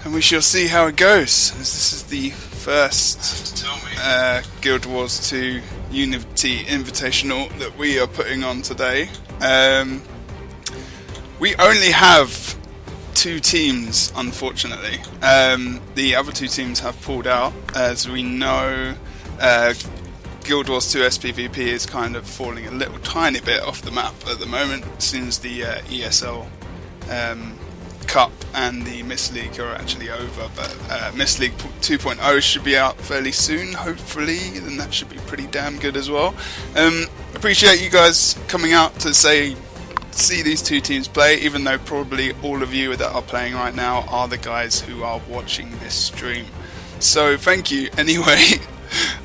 and we shall see how it goes, as this is the first Guild Wars 2 Unity Invitational that we are putting on today. We only have 2 teams, unfortunately. The other 2 teams have pulled out. As we know, Guild Wars 2 Spvp is kind of falling a little tiny bit off the map at the moment, since the ESL Cup and the Miss League are actually over, but Miss League 2.0 should be out fairly soon, hopefully, and that should be pretty damn good as well. Appreciate you guys coming out to see these 2 teams play, even though probably all of you that are playing right now are the guys who are watching this stream. So thank you anyway.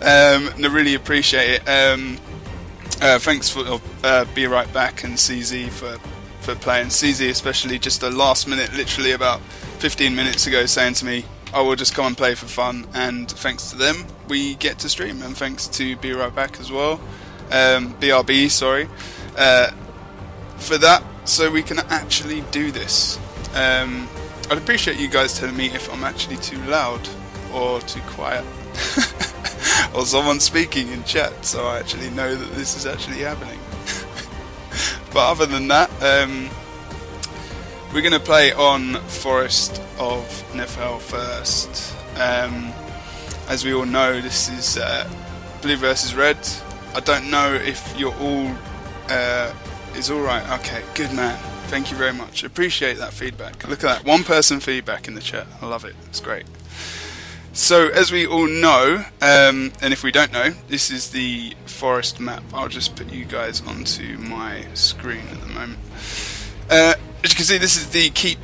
I really appreciate it. Thanks for BrB AG and CZ for playing. CZ especially, just a last minute, literally about 15 minutes ago, saying to me, I will just come and play for fun, and thanks to them we get to stream, and thanks to BrB AG as well, BrB, sorry, for that, so we can actually do this. I'd appreciate you guys telling me if I'm actually too loud or too quiet. Or someone speaking in chat, so I actually know that this is actually happening. But other than that, we're going to play on Forest of Nefel first. As we all know, this is blue versus red. I don't know if you're all is alright. Okay, good man. Thank you very much. Appreciate that feedback. Look at that, 1 person feedback in the chat. I love it. It's great. So, as we all know, and if we don't know, this is the forest map. I'll just put you guys onto my screen at the moment. As you can see, this is the keep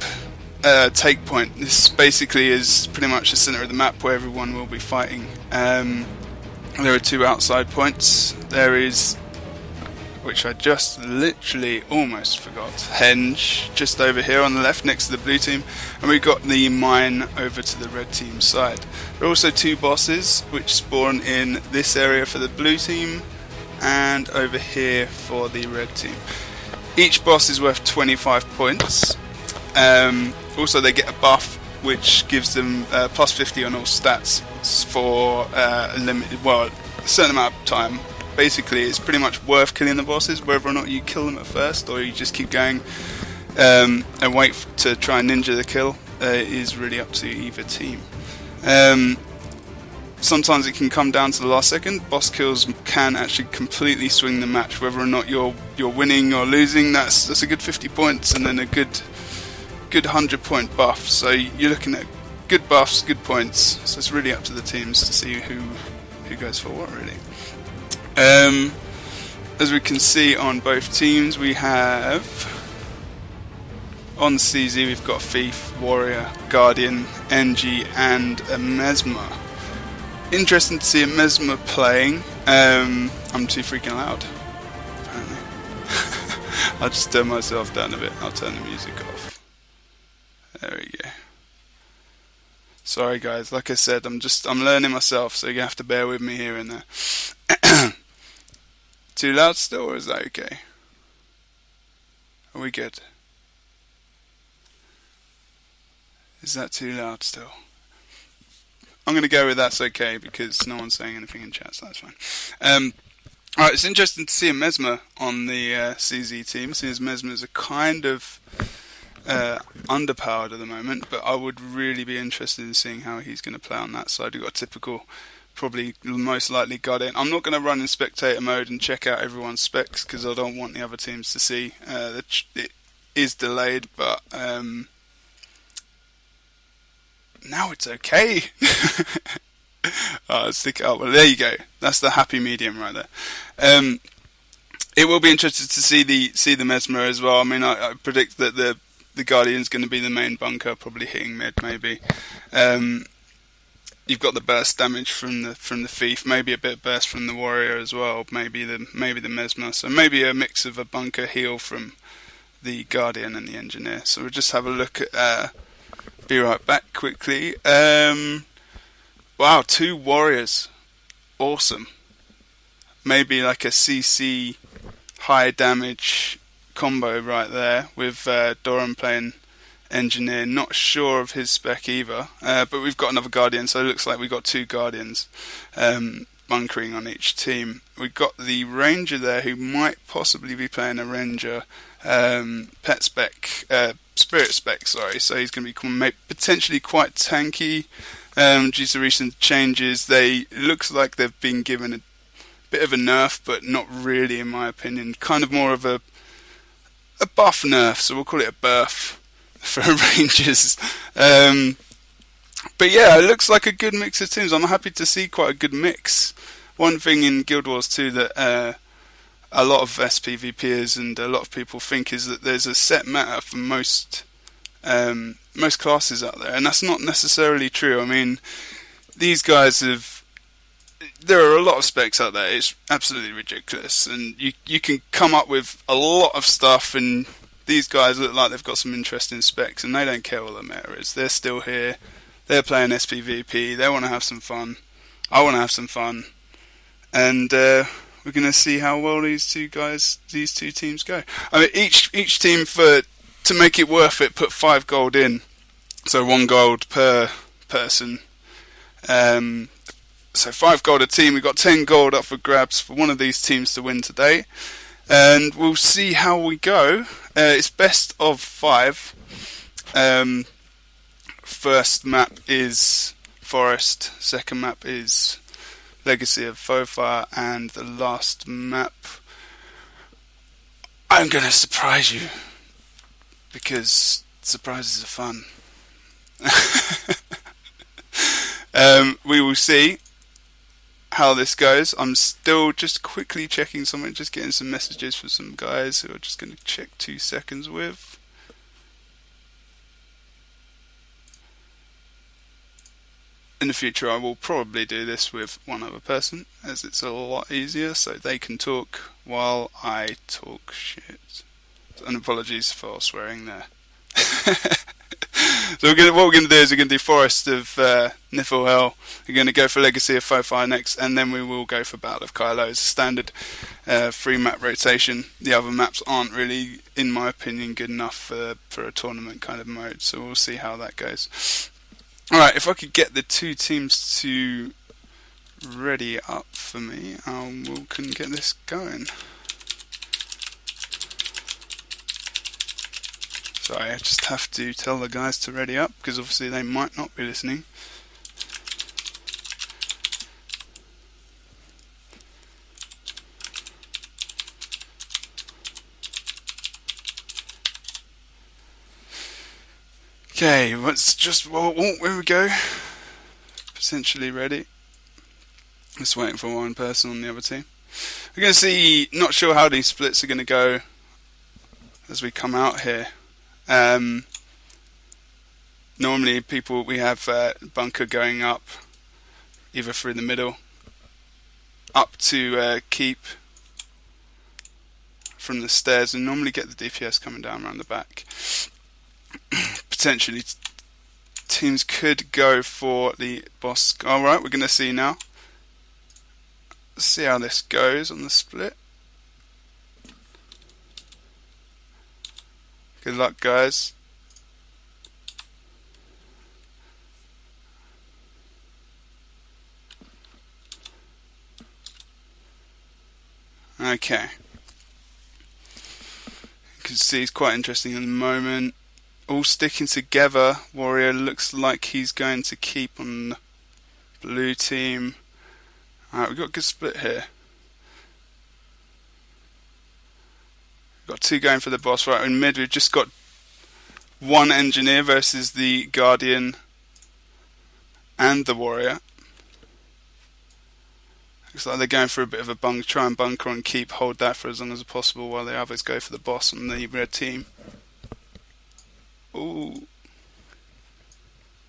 take point. This basically is pretty much the center of the map where everyone will be fighting. There are 2 outside points. There is, which I just literally almost forgot, Henge, just over here on the left next to the blue team, and we've got the mine over to the red team side. There are also 2 bosses which spawn in this area for the blue team and over here for the red team. Each boss is worth 25 points. Also they get a buff which gives them plus 50 on all stats for a limited, well, a certain amount of time. Basically, it's pretty much worth killing the bosses, whether or not you kill them at first or you just keep going and wait to try and ninja the kill is really up to either team. Sometimes it can come down to the last second. Boss kills can actually completely swing the match, whether or not you're winning or losing. That's a good 50 points and then a good 100-point buff. So you're looking at good buffs, good points. So it's really up to the teams to see who goes for what, really. As we can see on both teams, we have on CZ we've got Thief, Warrior, Guardian, NG and a Mesmer. Interesting to see a Mesmer playing. I'm too freaking loud, apparently. I'll just turn myself down a bit. I'll turn the music off. There we go. Sorry guys, like I said, I'm learning myself, so you have to bear with me here and there. Too loud still, or is that okay? Are we good? Is that too loud still? I'm going to go with that's okay, because no one's saying anything in chat, so that's fine. Alright, it's interesting to see a Mesmer on the CZ team, since Mesmers are kind of underpowered at the moment, but I would really be interested in seeing how he's going to play on that side. We've got a typical, probably most likely Guardian. I'm not going to run in spectator mode and check out everyone's specs, because I don't want the other teams to see. It is delayed, but now it's okay. Stick it up. Well, there you go. That's the happy medium right there. It will be interesting to see the Mesmer as well. I mean, I predict that the Guardian's going to be the main bunker, probably hitting mid, maybe. You've got the burst damage from the Thief, maybe a bit of burst from the Warrior as well, maybe the Mesmer. So maybe a mix of a bunker heal from the Guardian and the Engineer. So we'll just have a look at. Be right back quickly. Wow, 2 Warriors, awesome. Maybe like a CC high damage combo right there with Doran playing engineer. Not sure of his spec either, but we've got another Guardian, so it looks like we've got 2 Guardians bunkering on each team. We've got the Ranger there, who might possibly be playing a Ranger Spirit spec, sorry. So he's going to be potentially quite tanky due to recent changes. It looks like they've been given a bit of a nerf, but not really, in my opinion. Kind of more of a buff nerf, so we'll call it a burf for Rangers. But yeah, it looks like a good mix of teams. I'm happy to see quite a good mix. One thing in Guild Wars 2 that a lot of SPVPers and a lot of people think is that there's a set meta for most classes out there, and that's not necessarily true. I mean, these guys there are a lot of specs out there. It's absolutely ridiculous, and you can come up with a lot of stuff, and these guys look like they've got some interesting specs, and they don't care what the meta is. They're still here. They're playing SPVP. They want to have some fun. I want to have some fun, and we're going to see how well these two teams go. I mean, each team, to make it worth it, put 5 gold in, so 1 gold per person. So 5 gold a team. We've got 10 gold up for grabs for one of these teams to win today, and we'll see how we go. It's best of 5. First map is Forest. Second map is Legacy of Fofar, and the last map, I'm going to surprise you, because surprises are fun. We will see how this goes. I'm still just quickly checking something, just getting some messages from some guys who are just going to check 2 seconds with. In the future, I will probably do this with one other person, as it's a lot easier, so they can talk while I talk shit. And apologies for swearing there. So what we're going to do is we're going to do Forest of Niflhel. We're going to go for Legacy of Fofar next, and then we will go for Battle of Kylo. It's a standard 3-map rotation. The other maps aren't really, in my opinion, good enough for a tournament kind of mode, so we'll see how that goes. Alright, if I could get the 2 teams to ready up for me, we can get this going. Sorry, I just have to tell the guys to ready up, because obviously they might not be listening. Okay, let's just, here we go. Potentially ready. Just waiting for one person on the other team. We're going to see, not sure how these splits are going to go as we come out here. Normally we have bunker going up either through the middle up to keep from the stairs, and normally get the DPS coming down around the back. Potentially teams could go for the boss. Alright, we're going to see now. Let's see how this goes on the split. Good luck, guys. Okay. You can see it's quite interesting at the moment. All sticking together. Warrior looks like he's going to keep on the blue team. Alright, we've got a good split here. We've got 2 going for the boss. Right, in mid we've just got 1 engineer versus the Guardian and the Warrior. Looks like they're going for a bit of a try and bunker and hold that for as long as possible while the others go for the boss on the red team. Ooh.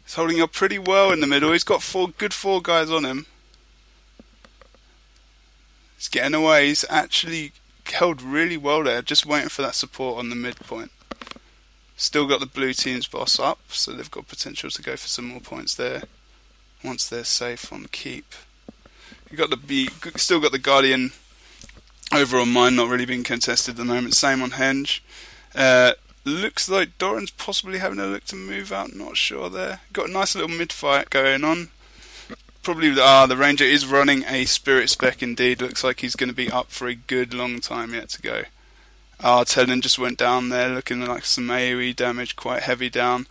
He's holding up pretty well in the middle. He's got 4 guys on him. He's getting away. He's actually held really well there, just waiting for that support on the midpoint. Still got the blue team's boss up, so they've got potential to go for some more points there once they're safe on keep. Still got the Guardian over on mine, not really being contested at the moment. Same on Henge. Looks like Doran's possibly having a look to move out, not sure there. Got a nice little mid-fight going on. Probably, the Ranger is running a Spirit Spec indeed. Looks like he's going to be up for a good long time yet to go. Tellin just went down there, looking like some AoE damage, quite heavy down.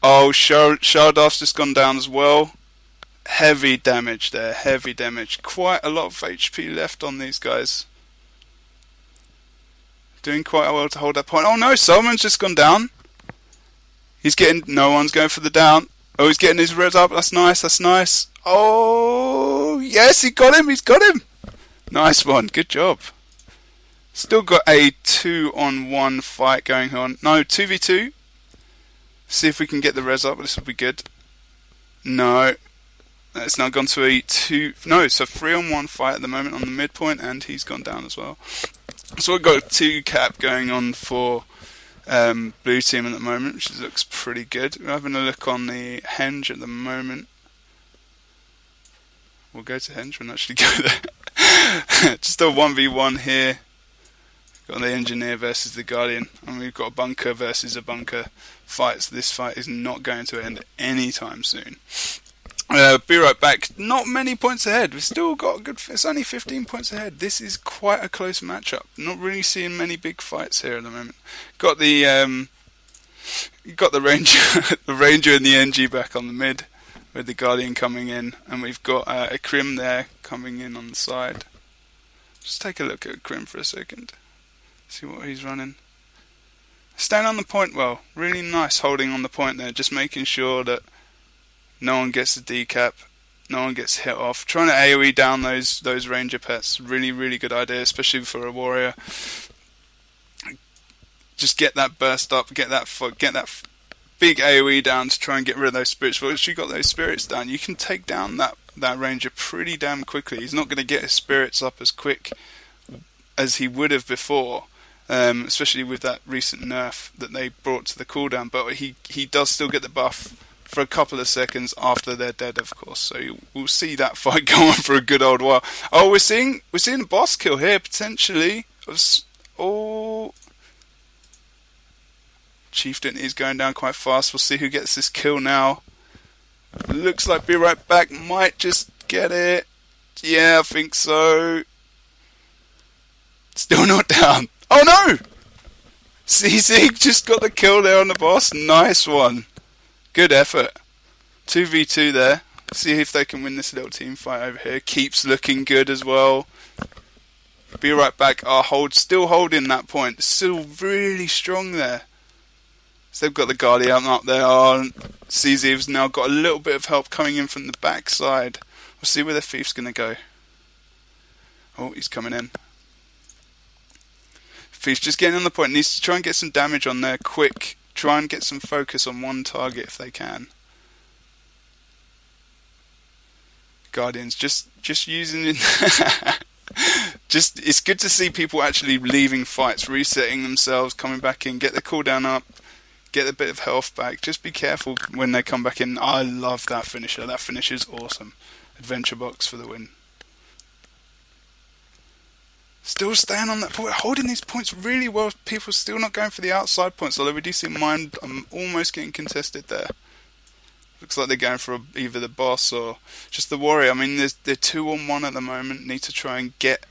Oh, Shardaf's just gone down as well. Heavy damage there, heavy damage. Quite a lot of HP left on these guys. Doing quite well to hold that point. Oh no, Salmon's just gone down. He's getting, no one's going for the down. Oh, he's getting his res up. That's nice, that's nice. Oh, yes, he got him, he's got him. Nice one, good job. Still got a 2-on-1 fight going on. No, 2v2. See if we can get the res up, this will be good. No. It's now gone to a 3-on-1 fight at the moment on the midpoint, and he's gone down as well. So we've got a 2-cap going on for blue team at the moment, which looks pretty good. We're having a look on the henge at the moment. We'll go to henge, we'll actually go there. Just a 1v1 here. Got the engineer versus the guardian, and we've got a bunker versus a bunker fight. So this fight is not going to end anytime soon. Be right back. Not many points ahead. We've still got a good. It's only 15 points ahead. This is quite a close matchup. Not really seeing many big fights here at the moment. Got the ranger, the ranger and the NG back on the mid, with the guardian coming in, and we've got a Crim there coming in on the side. Just take a look at Crim for a second. See what he's running. Staying on the point well. Really nice holding on the point there. Just making sure that no one gets the decap, no one gets hit off. Trying to AoE down those ranger pets, really, really good idea, especially for a warrior. Just get that burst up, get that big AoE down to try and get rid of those spirits. Once you got those spirits down, you can take down that ranger pretty damn quickly. He's not going to get his spirits up as quick as he would have before, especially with that recent nerf that they brought to the cooldown. But he does still get the buff for a couple of seconds after they're dead, of course. So we'll see that fight go on for a good old while. Oh, we're seeing a boss kill here potentially. Oh, Chieftain is going down quite fast. We'll see who gets this kill now. Looks like Be Right Back might just get it. Yeah, I think so. Still not down. Oh no! CZ just got the kill there on the boss. Nice one. Good effort. 2v2 there. See if they can win this little team fight over here. Keeps looking good as well. Be Right Back are still holding that point. Still really strong there. So they've got the Guardian up there. CZ has now got a little bit of help coming in from the backside. We'll see where the Thief's going to go. Oh, he's coming in. Thief's just getting on the point. Needs to try and get some damage on there quick. Try and get some focus on one target if they can. Guardians just using it. It's good to see people actually leaving fights, resetting themselves, coming back in, get the cooldown up, get a bit of health back. Just be careful when they come back in. I love that finisher. That finisher's awesome. Adventure box for the win. Still staying on that point, holding these points really well. People still not going for the outside points, although we do see mine. I'm almost getting contested there. Looks like they're going for either the boss or just the warrior. I mean, they're 2-on-1 at the moment. Need to try and get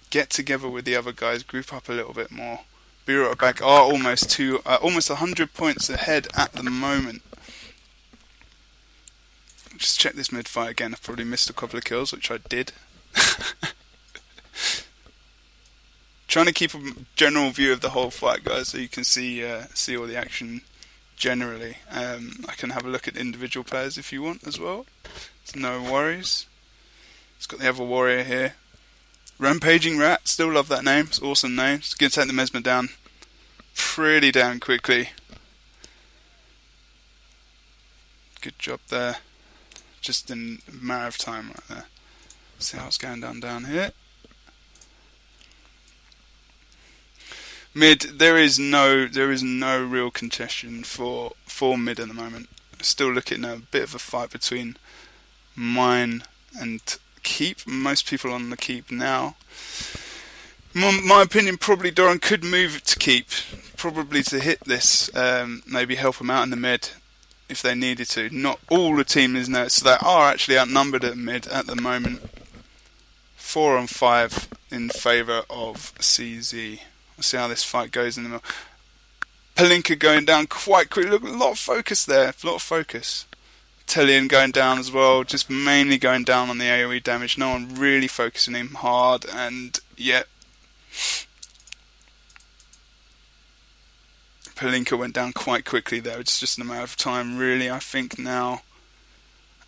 together with the other guys, group up a little bit more. Be Right Back are almost 100 points ahead at the moment. Just check this mid fight again. I've probably missed a couple of kills, which I did. Trying to keep a general view of the whole fight, guys, so you can see all the action generally. I can have a look at individual players if you want as well. It's no worries. It's got the other warrior here. Rampaging Rat, still love that name. It's an awesome name. It's going to take the Mesmer down pretty damn quickly. Good job there. Just in a matter of time right there. See how it's going down here. Mid, there is no real contention for mid at the moment. Still looking at a bit of a fight between mine and keep. Most people on the keep now. My opinion, probably Doran could move to keep. probably to hit this, maybe help them out in the mid if they needed to. Not all the team is now, so they are actually outnumbered at mid at the moment. 4-on-5 in favour of CZ. We'll see how this fight goes in the middle. Palinka going down quite quickly. Look, a lot of focus there. A lot of focus. Tellian going down as well. Just mainly going down on the AoE damage. No one really focusing him hard. And yet, Palinka went down quite quickly there. It's just a matter of time, really. I think now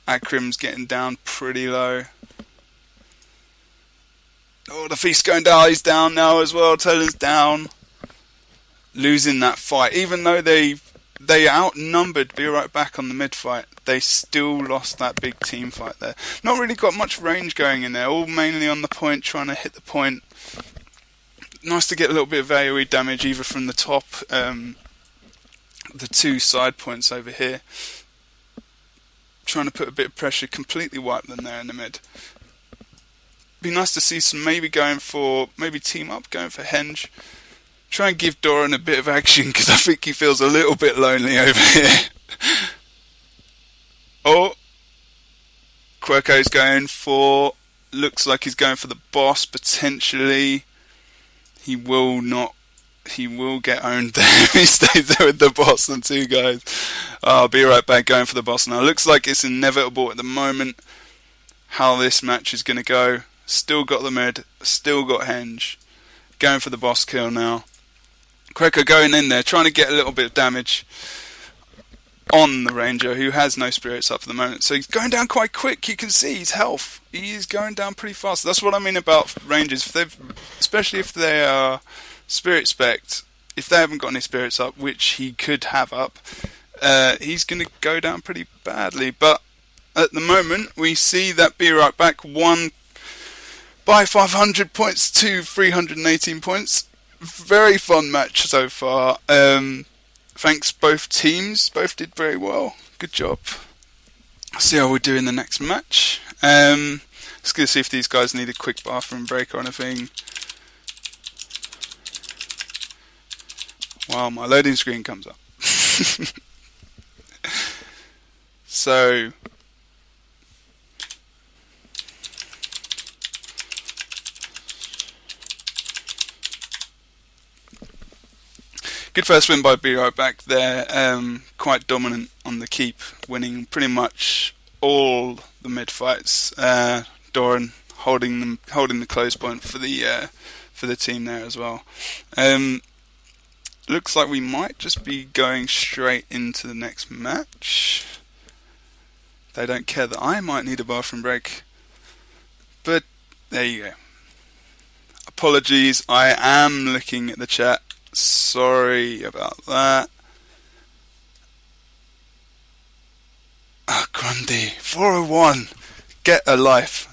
Akrim's getting down pretty low. Oh, the Feast's going down. He's down now as well. Tellian's down. Losing that fight. Even though they outnumbered BrB on the mid fight, they still lost that big team fight there. Not really got much range going in there. All mainly on the point, trying to hit the point. Nice to get a little bit of AoE damage either from the top, the two side points over here. Trying to put a bit of pressure, completely wipe them there in the mid. Be nice to see some maybe team up, going for Henge. Try and give Doran a bit of action because I think he feels a little bit lonely over here. Oh, Quirko's going for, looks like he's going for the boss potentially. He will not. He will get owned there if he stays there with the boss and two guys. I'll be right back going for the boss now. Looks like it's inevitable at the moment how this match is going to go. Still got the mid, still got Henge. Going for the boss kill now. Quirko going in there, trying to get a little bit of damage on the Ranger, who has no spirits up at the moment. So he's going down quite quick. You can see his health. He is going down pretty fast. That's what I mean about Rangers. Especially if they are spirit spec'd, if they haven't got any spirits up, which he could have up, he's going to go down pretty badly. But at the moment, we see that BrB won by 500 points to 318 points. Very fun match so far. Thanks both teams. Both did very well. Good job. See how we do in the next match. Let's go see if these guys need a quick bathroom break or anything. Wow, my loading screen comes up. So good first win by BrB there. Quite dominant on the keep, winning pretty much all the mid fights. Doran holding the close point for the team there as well. Looks like we might just be going straight into the next match. They don't care that I might need a bathroom break, but there you go. Apologies, I am looking at the chat. Sorry about that. Ah, Grundy, 401. Get a life.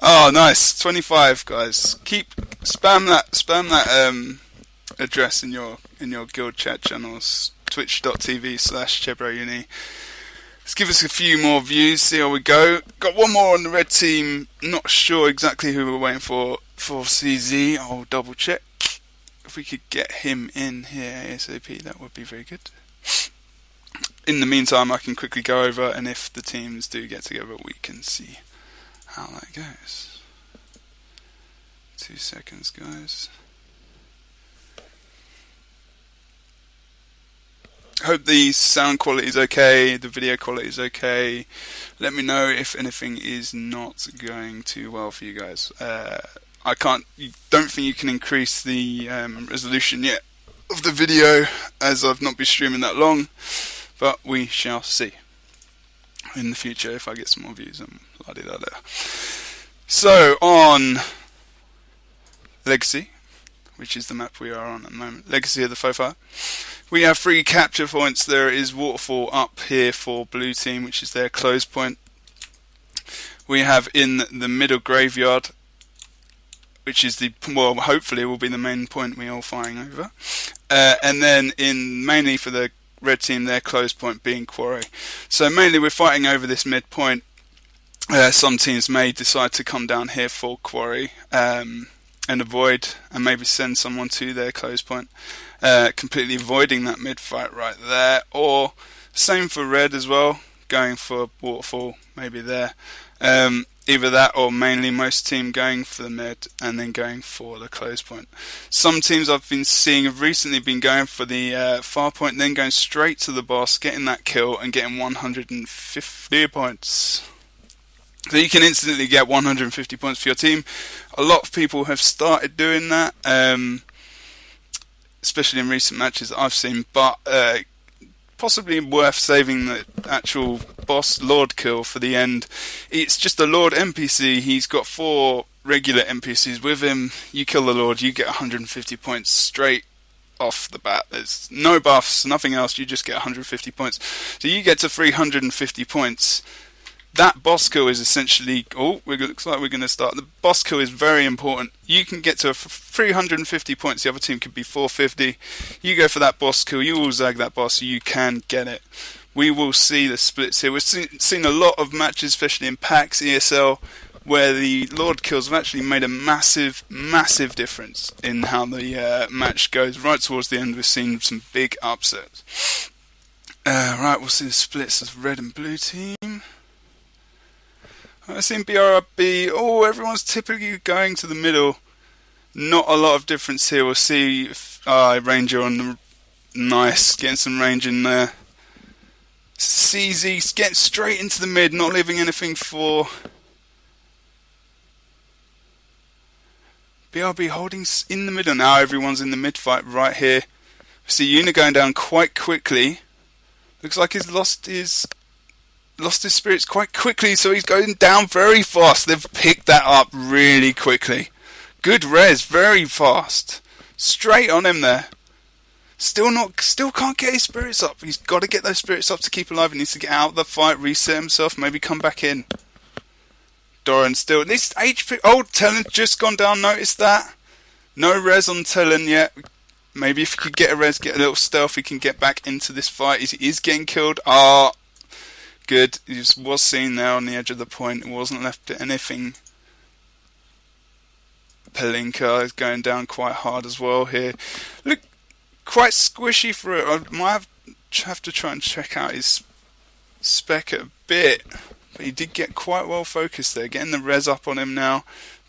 Oh, nice. 25, guys. Spam that address in your guild chat channels. Twitch.tv/ChebroUni. Let's give us a few more views, see how we go. Got one more on the red team. Not sure exactly who we're waiting for CZ. I'll double check. If we could get him in here ASAP, that would be very good. In the meantime, I can quickly go over, and if the teams do get together, we can see how that goes. 2 seconds, guys. Hope the sound quality is okay, the video quality is okay. Let me know if anything is not going too well for you guys. Don't think you can increase the resolution yet of the video, as I've not been streaming that long, but we shall see in the future if I get some more views and la-di-da-da. So on Legacy, which is the map we are on at the moment, Legacy of the Fofire, we have 3 capture points. There is Waterfall up here for blue team, which is their close point. We have in the middle Graveyard, which is hopefully will be the main point we all firing over. And then mainly for the red team, their close point being Quarry. So mainly we're fighting over this mid point. Some teams may decide to come down here for quarry and avoid, and maybe send someone to their close point, completely avoiding that mid fight right there. Or same for red as well, going for waterfall maybe there. Either that, or mainly most team going for the mid and then going for the close point. Some teams I've been seeing have recently been going for the far point, then going straight to the boss, getting that kill and getting 150 points. So you can instantly get 150 points for your team. A lot of people have started doing that, especially in recent matches that I've seen, but possibly worth saving the actual boss Lord kill for the end. It's just a Lord NPC. He's got 4 regular NPCs with him. You kill the Lord, you get 150 points straight off the bat. There's no buffs, nothing else, you just get 150 points. So you get to 350 points. That boss kill is essentially, looks like we're going to start. The boss kill is very important. You can get to 350 points, the other team could be 450. You go for that boss kill, you will zag that boss, you can get it. We will see the splits here. We've seen a lot of matches, especially in PAX, ESL, where the Lord kills have actually made a massive, massive difference in how the match goes. Right towards the end, we've seen some big upsets. Right, we'll see the splits as red and blue team. I've seen BrB. Everyone's typically going to the middle. Not a lot of difference here. We'll see if Ranger on the nice, getting some range in there. CZ getting straight into the mid, not leaving anything for BrB, holding in the middle now. Everyone's in the mid fight right here. We see Una going down quite quickly. Looks like he's lost his spirits quite quickly, so he's going down very fast. They've picked that up really quickly. Good res, very fast. Straight on him there. Still can't get his spirits up. He's got to get those spirits up to keep alive. He needs to get out of the fight, reset himself, maybe come back in. Doran still. This HP. Talon just gone down. Notice that. No res on Talon yet. Maybe if he could get a res, get a little stealth, he can get back into this fight. He is getting killed. Good. He was seen there on the edge of the point. It wasn't left anything. Pelinka is going down quite hard as well here. Look, quite squishy for it. I might have to try and check out his spec a bit. But he did get quite well focused there. Getting the res up on him now.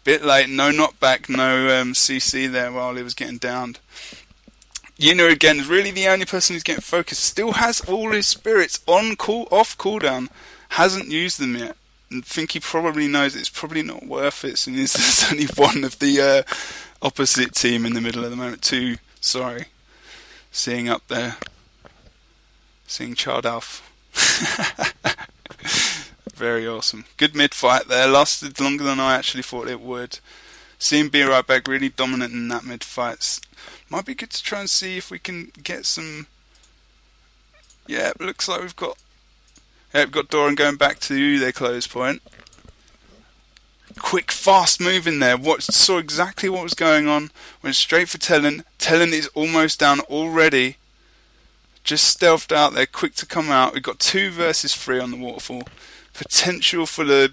Bit late. No knockback. No CC there while he was getting downed. Yuna again is really the only person who's getting focused. Still has all his spirits off cooldown. Hasn't used them yet. And I think he probably knows it's probably not worth it, since there's only one of the opposite team in the middle at the moment. 2, sorry. Seeing up there. Seeing Child Alf. Very awesome. Good mid fight there. Lasted longer than I actually thought it would. Seeing BrB really dominant in that mid fight. Might be good to try and see if we can get some. Yeah, it looks like we've got Doran going back to their close point. Quick, fast move in there. Saw exactly what was going on. Went straight for Talon. Talon is almost down already. Just stealthed out there, quick to come out. We've got 2 versus 3 on the waterfall. Potential for the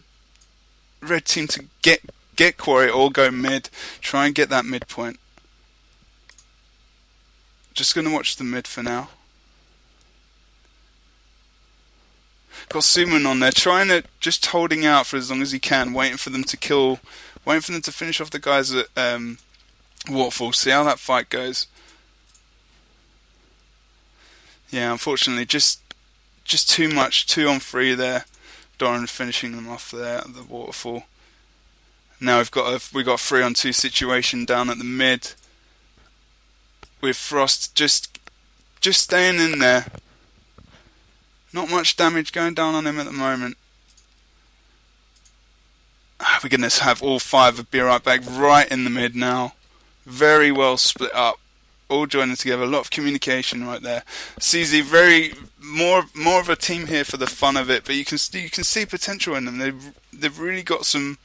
red team to get quarry or go mid. Try and get that mid point. Just going to watch the mid for now. Got Suman on there, trying to just holding out for as long as he can, waiting for them to kill, waiting for them to finish off the guys at waterfall. See how that fight goes. Yeah, unfortunately, just too much. 2 on 3 there. Doran finishing them off there at the waterfall. Now we've got a 3 on 2 situation down at the mid. With Frost just staying in there. Not much damage going down on him at the moment. We're going to have all 5 of BrB right in the mid now. Very well split up. All joining together. A lot of communication right there. CZ more of a team here for the fun of it, but you can see potential in them. They've really got some.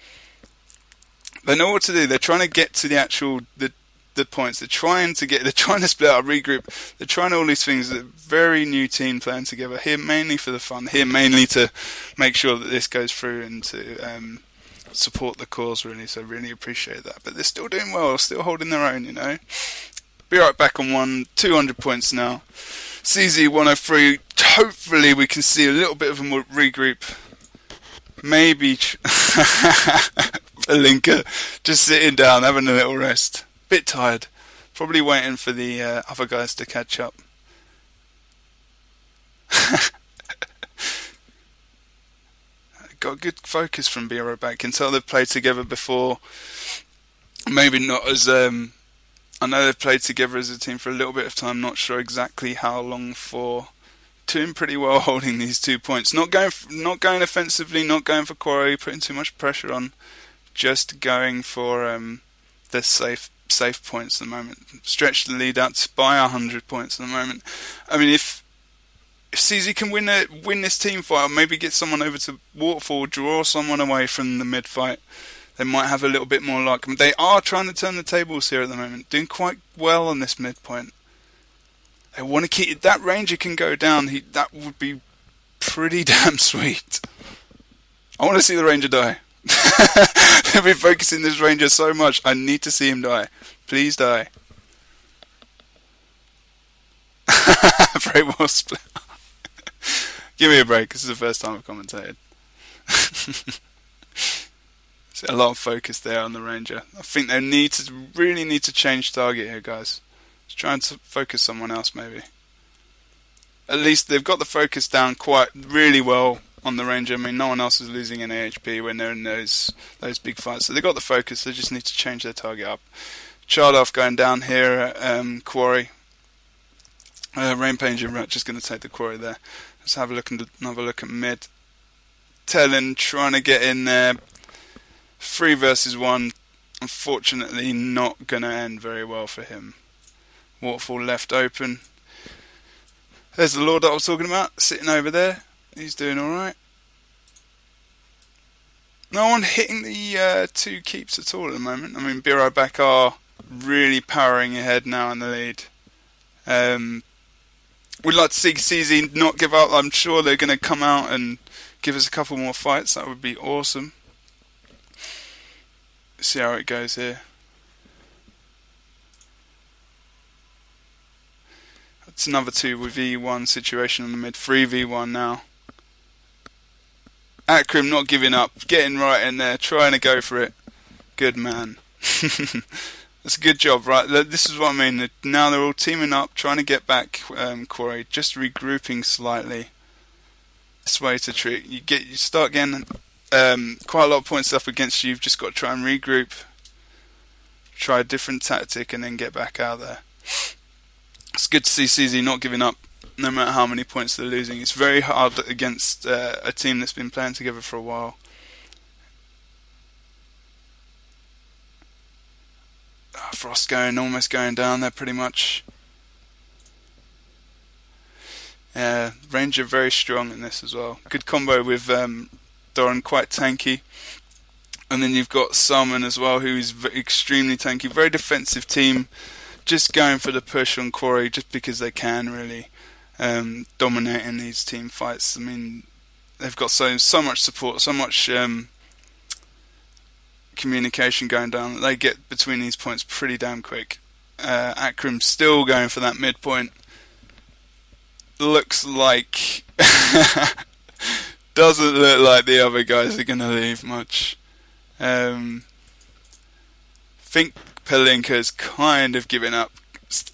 They know what to do. They're trying to get to the the points. They're trying to split up, regroup. They're trying all these things. A very new team playing together here, mainly for the fun. Here, mainly to make sure that this goes through and to support the cause, really. So really appreciate that. But they're still doing well, still holding their own, you know. Be right back on 200 points now. CZ 103. Hopefully we can see a little bit of a regroup. Maybe Linker just sitting down, having a little rest. Bit tired. Probably waiting for the other guys to catch up. Got good focus from BrB. Can tell they've played together before. Maybe not as I know they've played together as a team for a little bit of time. Not sure exactly how long for. Doing pretty well holding these 2 points. Not going offensively. Not going for quarry. Putting too much pressure on. Just going for the safe points at the moment. Stretch the lead out by 100 points at the moment. I mean, if CZ can win this team fight, or maybe get someone over to Waterfall, draw someone away from the mid fight, they might have a little bit more luck. They are trying to turn the tables here at the moment, doing quite well on this midpoint. They want to keep that Ranger can go down. That would be pretty damn sweet. I want to see the Ranger die. They've been focusing this Ranger so much. I need to see him die. Please die. Very well split. Give me a break. This is the first time I've commentated. A lot of focus there on the Ranger. I think they really need to change target here, guys. Just trying to focus someone else, maybe. At least they've got the focus down really well on the Ranger. I mean, no one else is losing any HP when they're in those big fights. So they've got the focus. They just need to change their target up. Chardoff going down here at Quarry. Rampager just going to take the Quarry there. Let's have another look at mid. Tellin trying to get in there. 3 versus 1. Unfortunately, not going to end very well for him. Waterfall left open. There's the Lord that I was talking about, sitting over there. He's doing alright. No one hitting the 2 keeps at all at the moment. I mean, BrB are really powering ahead now in the lead. We'd like to see CZ not give up. I'm sure they're going to come out and give us a couple more fights. That would be awesome. See how it goes here. It's another 2v1 situation on the mid. 3v1 now. Akrim not giving up, getting right in there, trying to go for it. Good man. That's a good job, right? This is what I mean. Now they're all teaming up, trying to get back Quarry, just regrouping slightly. This way to treat. You start getting quite a lot of points up against you. You've just got to try and regroup, try a different tactic, and then get back out there. It's good to see CZ not giving up, no matter how many points they're losing. It's very hard against a team that's been playing together for a while. Frost almost going down there pretty much. Ranger very strong in this as well. Good combo with Doran, quite tanky. And then you've got Salmon as well, who is extremely tanky. Very defensive team. Just going for the push on Quarry just because they can, really. Dominating these team fights. I mean, they've got so much support, so much communication going down that they get between these points pretty damn quick. Akram still going for that midpoint. Looks like doesn't look like the other guys are going to leave much. Think Pelinka's kind of giving up.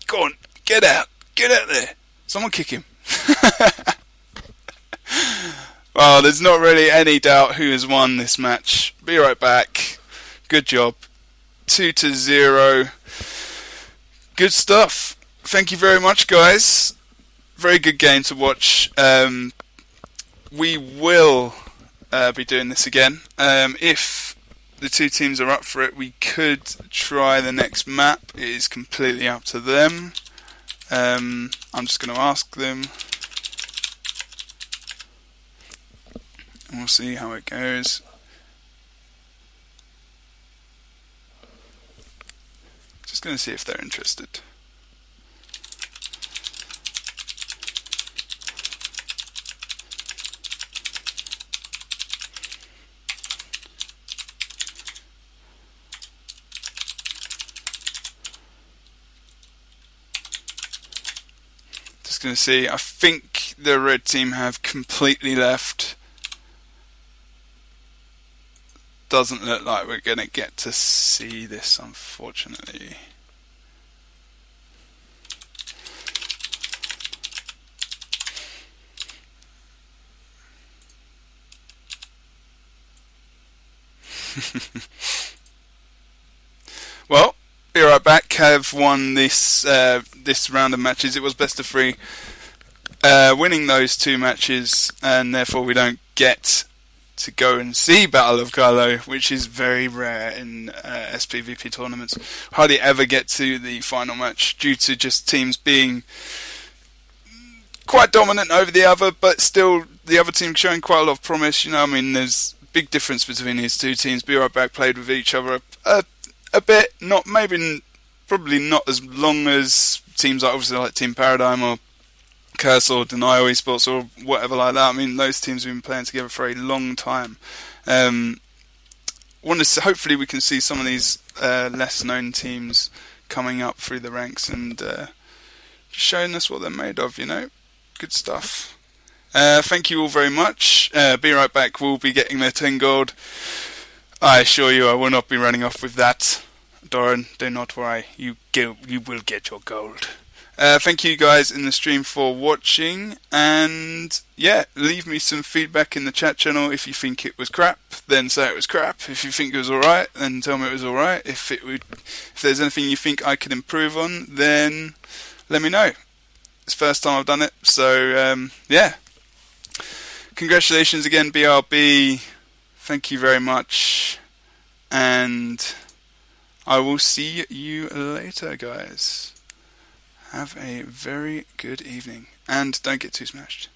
Go on, get out there. Someone kick him. Well, there's not really any doubt who has won this match. Be right back. Good job. 2-0. Good stuff. Thank you very much, guys. Very good game to watch. We will be doing this again. If the 2 teams are up for it, we could try the next map. It is completely up to them. I'm just going to ask them. And we'll see how it goes. Just going to see if they're interested. Just going to see. I think the red team have completely left. Doesn't look like we're going to get to see this, unfortunately. Well, be right back. Have won this this round of matches. It was best of 3, winning those 2 matches, and therefore we don't get to go and see Battle of Kylo, which is very rare in SPVP tournaments. Hardly ever get to the final match due to just teams being quite dominant over the other, but still the other team showing quite a lot of promise. You know, I mean, there's a big difference between these 2 teams. Be Right Back played with each other a bit, not maybe probably not as long as teams like obviously like Team Paradigm or Curse or Denial Esports or whatever like that. I mean, those teams have been playing together for a long time. Hopefully we can see some of these less known teams coming up through the ranks and showing us what they're made of, you know. Good stuff. Thank you all very much. Be Right Back will be getting their 10 gold. I assure you I will not be running off with that. Doran, do not worry. You will get your gold. Thank you guys in the stream for watching, and yeah, leave me some feedback in the chat channel. If you think it was crap, then say it was crap. If you think it was alright, then tell me it was alright. If there's anything you think I could improve on, then let me know. It's the first time I've done it, so yeah. Congratulations again, BrB. Thank you very much, and I will see you later, guys. Have a very good evening, and don't get too smashed.